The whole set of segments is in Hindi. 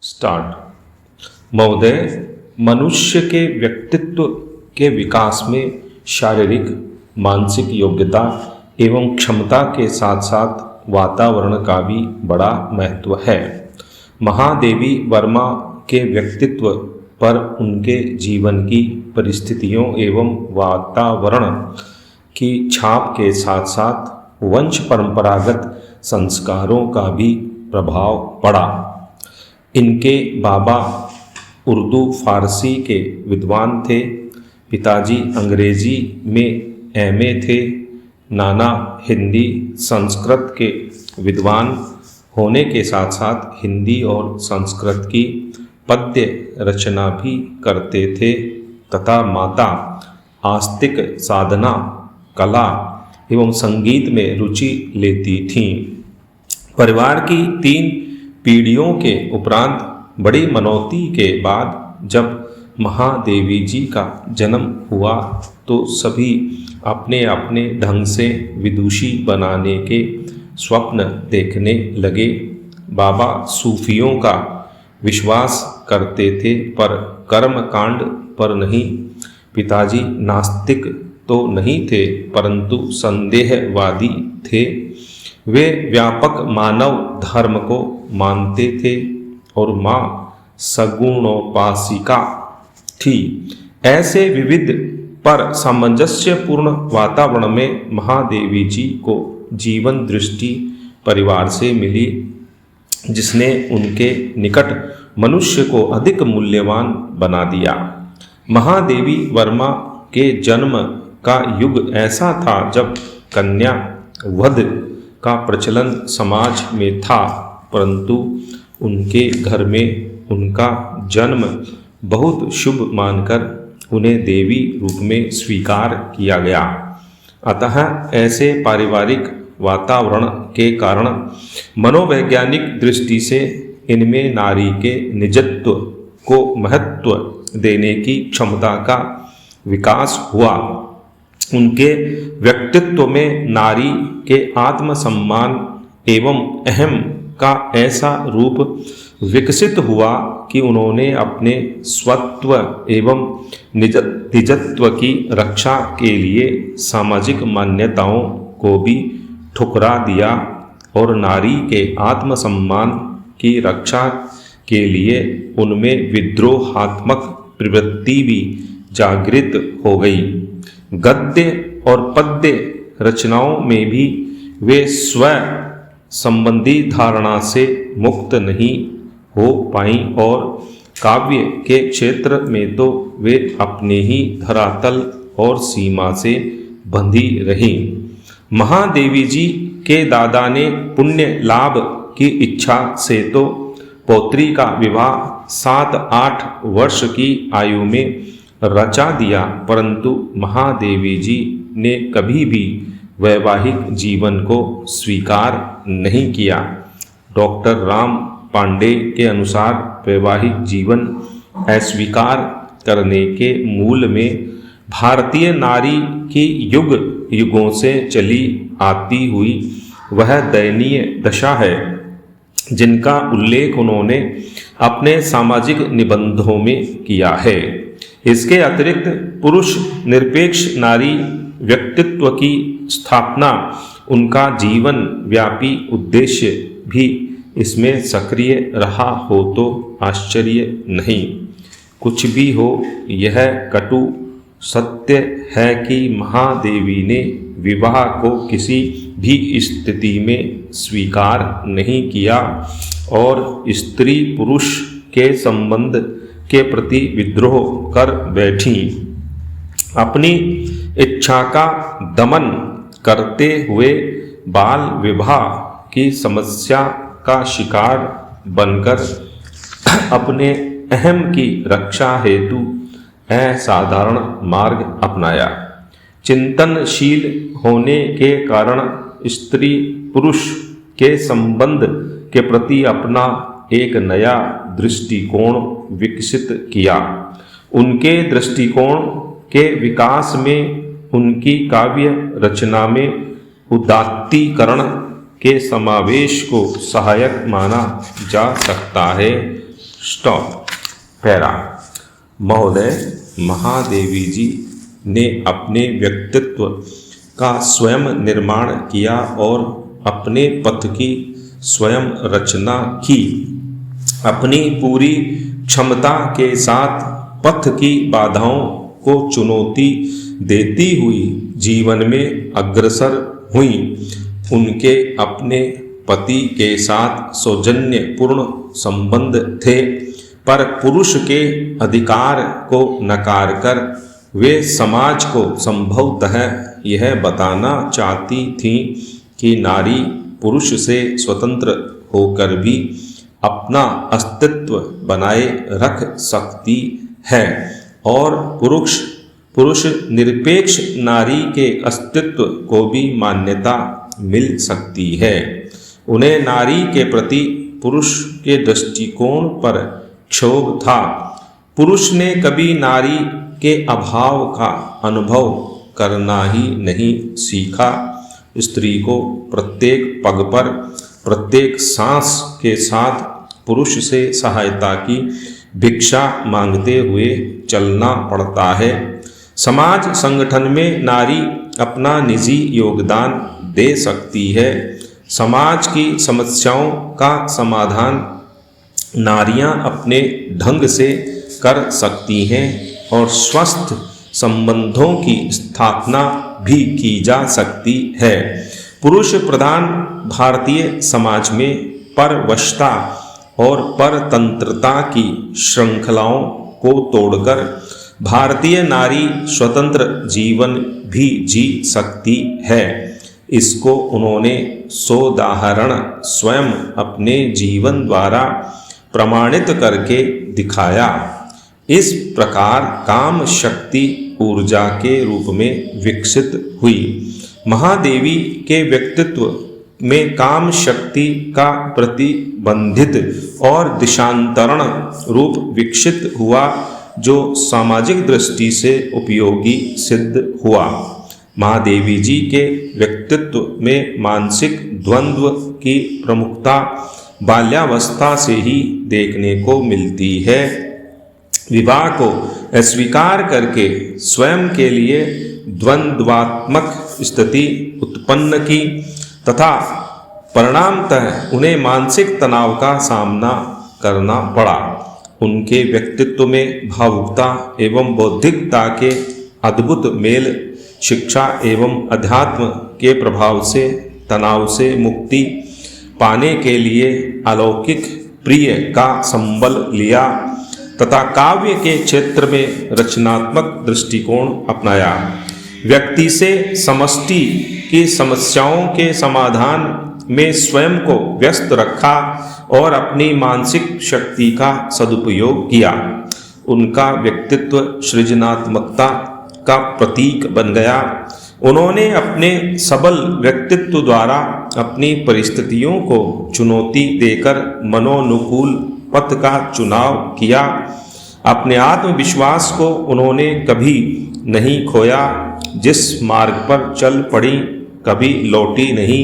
स्टार्ट। महोदय, मनुष्य के व्यक्तित्व के विकास में शारीरिक, मानसिक योग्यता एवं क्षमता के साथ साथ वातावरण का भी बड़ा महत्व है। महादेवी वर्मा के व्यक्तित्व पर उनके जीवन की परिस्थितियों एवं वातावरण की छाप के साथ साथ वंश परंपरागत संस्कारों का भी प्रभाव पड़ा। इनके बाबा उर्दू फारसी के विद्वान थे, पिताजी अंग्रेजी में एमए थे, नाना हिंदी संस्कृत के विद्वान होने के साथ साथ हिंदी और संस्कृत की पद्य रचना भी करते थे तथा माता आस्तिक साधना, कला एवं संगीत में रुचि लेती थीं। परिवार की 3 पीढ़ियों के उपरांत बड़ी मनौती के बाद जब महादेवी जी का जन्म हुआ तो सभी अपने अपने ढंग से विदुषी बनाने के स्वप्न देखने लगे। बाबा सूफियों का विश्वास करते थे पर कर्म कांड पर नहीं। पिताजी नास्तिक तो नहीं थे परंतु संदेहवादी थे। वे व्यापक मानव धर्म को मानते थे और माँ सगुणोपासिका थी। ऐसे विविध पर सामंजस्यपूर्ण वातावरण में महादेवी जी को जीवन दृष्टि परिवार से मिली जिसने उनके निकट मनुष्य को अधिक मूल्यवान बना दिया। महादेवी वर्मा के जन्म का युग ऐसा था जब कन्या वध का प्रचलन समाज में था, परंतु उनके घर में उनका जन्म बहुत शुभ मानकर उन्हें देवी रूप में स्वीकार किया गया। अतः ऐसे पारिवारिक वातावरण के कारण मनोवैज्ञानिक दृष्टि से इनमें नारी के निजत्व को महत्व देने की क्षमता का विकास हुआ। उनके व्यक्तित्व में नारी के आत्मसम्मान एवं अहम का ऐसा रूप विकसित हुआ कि उन्होंने अपने स्वत्व एवं निजत्व की रक्षा के लिए सामाजिक मान्यताओं को भी ठुकरा दिया और नारी के आत्मसम्मान की रक्षा के लिए उनमें विद्रोहात्मक प्रवृत्ति भी जागृत हो गई। गद्य और पद्य रचनाओं में भी वे स्व संबंधी धारणा से मुक्त नहीं हो पाई और काव्य के क्षेत्र में तो वे अपने ही धरातल और सीमा से बंधी रही। महादेवी जी के दादा ने पुण्य लाभ की इच्छा से तो पौत्री का विवाह 7-8 वर्ष की आयु में रचा दिया, परंतु महादेवी जी ने कभी भी वैवाहिक जीवन को स्वीकार नहीं किया। डॉक्टर राम पांडे के अनुसार वैवाहिक जीवन अस्वीकार करने के मूल में भारतीय नारी की युग युगों से चली आती हुई वह दयनीय दशा है जिनका उल्लेख उन्होंने अपने सामाजिक निबंधों में किया है। इसके अतिरिक्त पुरुष निरपेक्ष नारी व्यक्तित्व की स्थापना उनका जीवन व्यापी उद्देश्य भी इसमें सक्रिय रहा हो तो आश्चर्य नहीं। कुछ भी हो, यह कटु सत्य है कि महादेवी ने विवाह को किसी भी स्थिति में स्वीकार नहीं किया और स्त्री पुरुष के संबंध के प्रति विद्रोह कर बैठी। अपनी इच्छा का दमन करते हुए बाल विवाह की समस्या का शिकार बनकर अपने अहम की रक्षा हेतु असाधारण मार्ग अपनाया। चिंतनशील होने के कारण स्त्री पुरुष के संबंध के प्रति अपना एक नया दृष्टिकोण विकसित किया। उनके दृष्टिकोण के विकास में उनकी काव्य रचना में उदात्तीकरण के समावेश को सहायक माना जा सकता है। स्टॉप। पैरा। महोदय, महादेवी जी ने अपने व्यक्तित्व का स्वयं निर्माण किया और अपने पथ की स्वयं रचना की। अपनी पूरी क्षमता के साथ पथ की बाधाओं को चुनौती देती हुई जीवन में अग्रसर हुई। उनके अपने पति के साथ सौजन्यपूर्ण संबंध थे, पर पुरुष के अधिकार को नकार कर वे समाज को संभवतः यह बताना चाहती थीं कि नारी पुरुष से स्वतंत्र होकर भी अपना अस्तित्व बनाए रख सकती है और पुरुष निरपेक्ष नारी के अस्तित्व को भी मान्यता मिल सकती है। उन्हें नारी के प्रति पुरुष के दृष्टिकोण पर क्षोभ था। पुरुष ने कभी नारी के अभाव का अनुभव करना ही नहीं सीखा। स्त्री को प्रत्येक पग पर, प्रत्येक सांस के साथ पुरुष से सहायता की भिक्षा मांगते हुए चलना पड़ता है। समाज संगठन में नारी अपना निजी योगदान दे सकती है। समाज की समस्याओं का समाधान नारियां अपने ढंग से कर सकती हैं और स्वस्थ संबंधों की स्थापना भी की जा सकती है। पुरुष प्रधान भारतीय समाज में परवशता और परतंत्रता की श्रृंखलाओं को तोड़कर भारतीय नारी स्वतंत्र जीवन भी जी सकती है। इसको उन्होंने सोदाहरण स्वयं अपने जीवन द्वारा प्रमाणित करके दिखाया। इस प्रकार काम शक्ति ऊर्जा के रूप में विकसित हुई। महादेवी के व्यक्तित्व में काम शक्ति का प्रतिबंधित और दिशांतरण रूप विकसित हुआ, जो सामाजिक दृष्टि से उपयोगी सिद्ध हुआ। महादेवी जी के व्यक्तित्व में मानसिक द्वंद्व की प्रमुखता बाल्यावस्था से ही देखने को मिलती है। विवाह को अस्वीकार करके स्वयं के लिए द्वंद्वात्मक स्थिति उत्पन्न की तथा परिणामतः उन्हें मानसिक तनाव का सामना करना पड़ा। उनके व्यक्तित्व में भावुकता एवं बौद्धिकता के अद्भुत मेल शिक्षा एवं अध्यात्म के प्रभाव से तनाव से मुक्ति पाने के लिए अलौकिक प्रिय का संबल लिया तथा काव्य के क्षेत्र में रचनात्मक दृष्टिकोण अपनाया। व्यक्ति से समष्टि की समस्याओं के समाधान में स्वयं को व्यस्त रखा और अपनी मानसिक शक्ति का सदुपयोग किया। उनका व्यक्तित्व सृजनात्मकता का प्रतीक बन गया। उन्होंने अपने सबल व्यक्तित्व द्वारा अपनी परिस्थितियों को चुनौती देकर मनोनुकूल पथ का चुनाव किया। अपने आत्मविश्वास को उन्होंने कभी नहीं खोया। जिस मार्ग पर चल पड़ी कभी लौटी नहीं।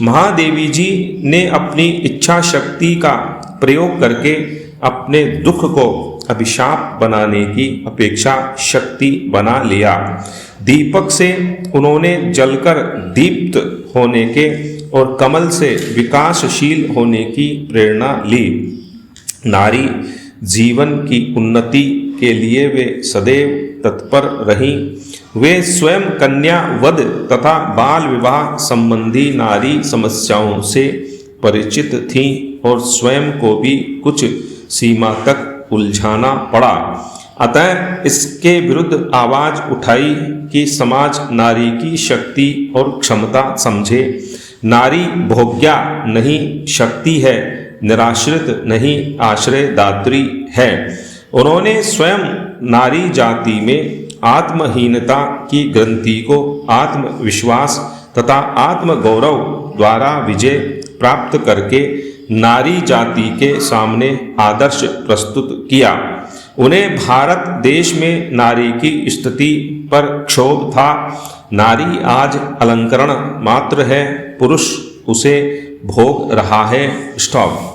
महादेवी जी ने अपनी इच्छा शक्ति का प्रयोग करके अपने दुख को अभिशाप बनाने की अपेक्षा शक्ति बना लिया। दीपक से उन्होंने जलकर दीप्त होने के और कमल से विकासशील होने की प्रेरणा ली। नारी जीवन की उन्नति के लिए वे सदैव तत्पर रहीं। वे स्वयं कन्या वध तथा बाल विवाह संबंधी नारी समस्याओं से परिचित थीं और स्वयं को भी कुछ सीमा तक उलझाना पड़ा। अतः इसके विरुद्ध आवाज उठाई कि समाज नारी की शक्ति और क्षमता समझे। नारी भोग्या नहीं शक्ति है, निराश्रित नहीं आश्रयदात्री है। उन्होंने स्वयं नारी जाति में आत्महीनता की ग्रंथि को आत्मविश्वास तथा आत्मगौरव द्वारा विजय प्राप्त करके नारी जाति के सामने आदर्श प्रस्तुत किया। उन्हें भारत देश में नारी की स्थिति पर क्षोभ था। नारी आज अलंकरण मात्र है, पुरुष उसे भोग रहा है। स्टॉप।